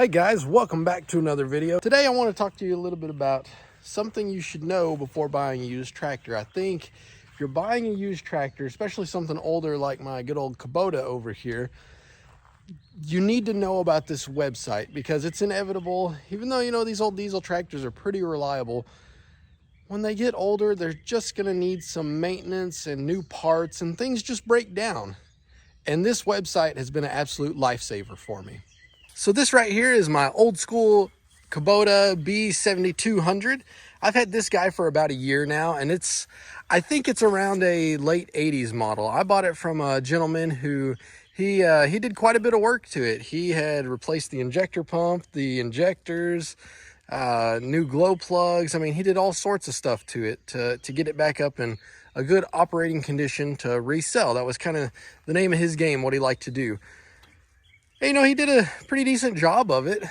Hey guys, welcome back to another video. Today I want to talk to you a little bit about something you should know before buying a used tractor. I think if you're buying a used tractor, especially something older like my good old Kubota over here, you need to know about this website because it's inevitable. Even though, you know, these old diesel tractors are pretty reliable, when they get older, they're just going to need some maintenance and new parts, and things just break down. And this website has been an absolute lifesaver for me. So this right here is my old school Kubota B7200. I've had this guy for about a year now, and I think it's around a late 80s model. I bought it from a gentleman who he did quite a bit of work to it. He had replaced the injector pump, the injectors, new glow plugs. I mean, he did all sorts of stuff to it to get it back up in a good operating condition to resell. That was kind of the name of his game, what he liked to do. And, you know, he did a pretty decent job of it,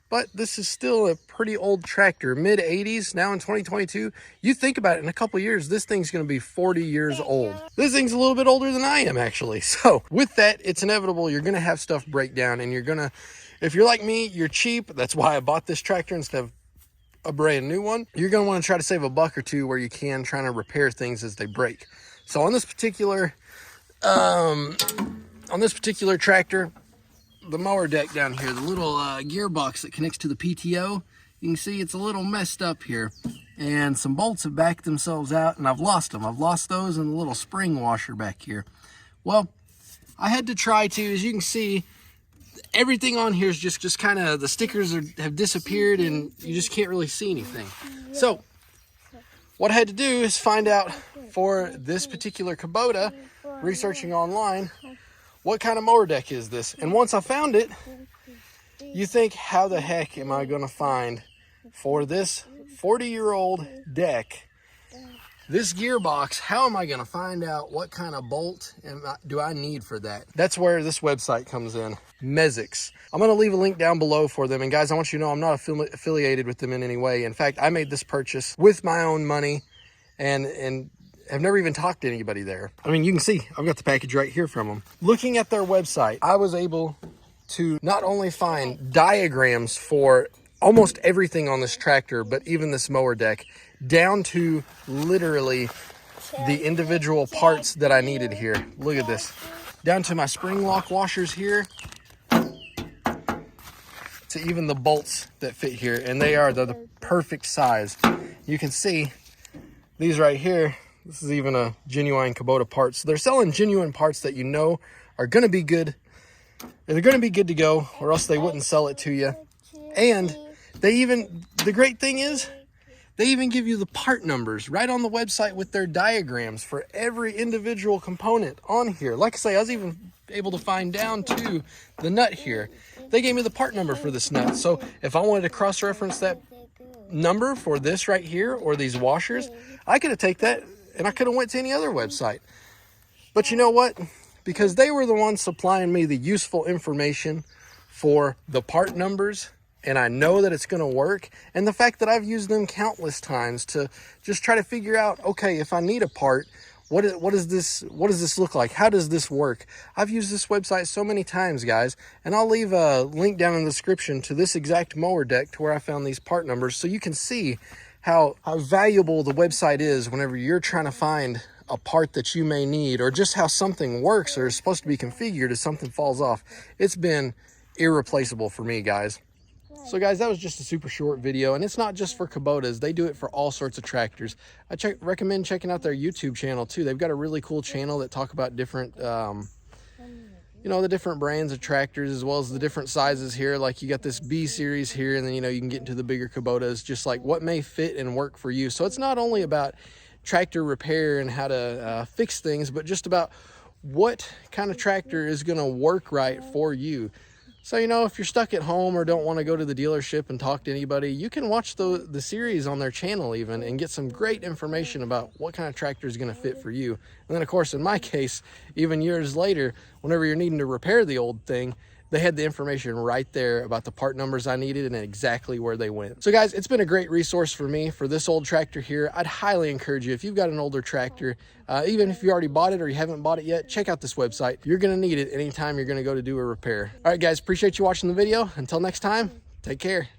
but this is still a pretty old tractor, mid 80s, now in 2022. You think about it, in a couple years, this thing's going to be 40 years old. This thing's a little bit older than I am, actually. So with that, it's inevitable. You're going to have stuff break down, and if you're like me, you're cheap. That's why I bought this tractor instead of a brand new one. You're going to want to try to save a buck or two where you can, trying to repair things as they break. So on this particular tractor, the mower deck down here, the little gearbox that connects to the PTO, you can see it's a little messed up here, and some bolts have backed themselves out, and I've lost them. I've lost those and the little spring washer back here. Well, I had to try to, as you can see, everything on here is just kind of, the stickers have disappeared, and you just can't really see anything. So what I had to do is find out for this particular Kubota, researching online, what kind of mower deck is this? And once I found it, you think, how the heck am I going to find for this 40-year-old deck, this gearbox, how am I going to find out what kind of bolt do I need for that? That's where this website comes in, Mezix. I'm going to leave a link down below for them. And guys, I want you to know I'm not affiliated with them in any way. In fact, I made this purchase with my own money, and I've never even talked to anybody there. I mean, you can see I've got the package right here from them. Looking at their website, I was able to not only find diagrams for almost everything on this tractor, but even this mower deck, down to literally the individual parts that I needed here. Look at this. Down to my spring lock washers here, to even the bolts that fit here. And they're the perfect size. You can see these right here. This is even a genuine Kubota part. So they're selling genuine parts that you know are going to be good. They're going to be good to go, or else they wouldn't sell it to you. And the great thing is, they even give you the part numbers right on the website with their diagrams for every individual component on here. Like I say, I was even able to find down to the nut here. They gave me the part number for this nut. So if I wanted to cross-reference that number for this right here, or these washers, I could have taken that and I could have went to any other website. But you know what? Because they were the ones supplying me the useful information for the part numbers, and I know that it's going to work, and the fact that I've used them countless times to just try to figure out, okay, if I need a part, what does this look like? How does this work? I've used this website so many times, guys, and I'll leave a link down in the description to this exact mower deck to where I found these part numbers, so you can see how valuable the website is whenever you're trying to find a part that you may need, or just how something works or is supposed to be configured if something falls off. It's been irreplaceable for me, guys. So guys, that was just a super short video, and it's not just for Kubotas. They do it for all sorts of tractors. I recommend checking out their YouTube channel too. They've got a really cool channel that talk about different you know, the different brands of tractors, as well as the different sizes here. Like you got this B series here, and then, you know, you can get into the bigger Kubotas, just like what may fit and work for you. So it's not only about tractor repair and how to fix things, but just about what kind of tractor is going to work right for you. So, you know, if you're stuck at home or don't want to go to the dealership and talk to anybody, you can watch the series on their channel even and get some great information about what kind of tractor is going to fit for you. And then, of course, in my case, even years later, whenever you're needing to repair the old thing, they had the information right there about the part numbers I needed and exactly where they went. So guys, it's been a great resource for me for this old tractor here. I'd highly encourage you, if you've got an older tractor, even if you already bought it or you haven't bought it yet, check out this website. You're gonna need it anytime you're gonna go to do a repair. All right guys, appreciate you watching the video. Until next time, take care.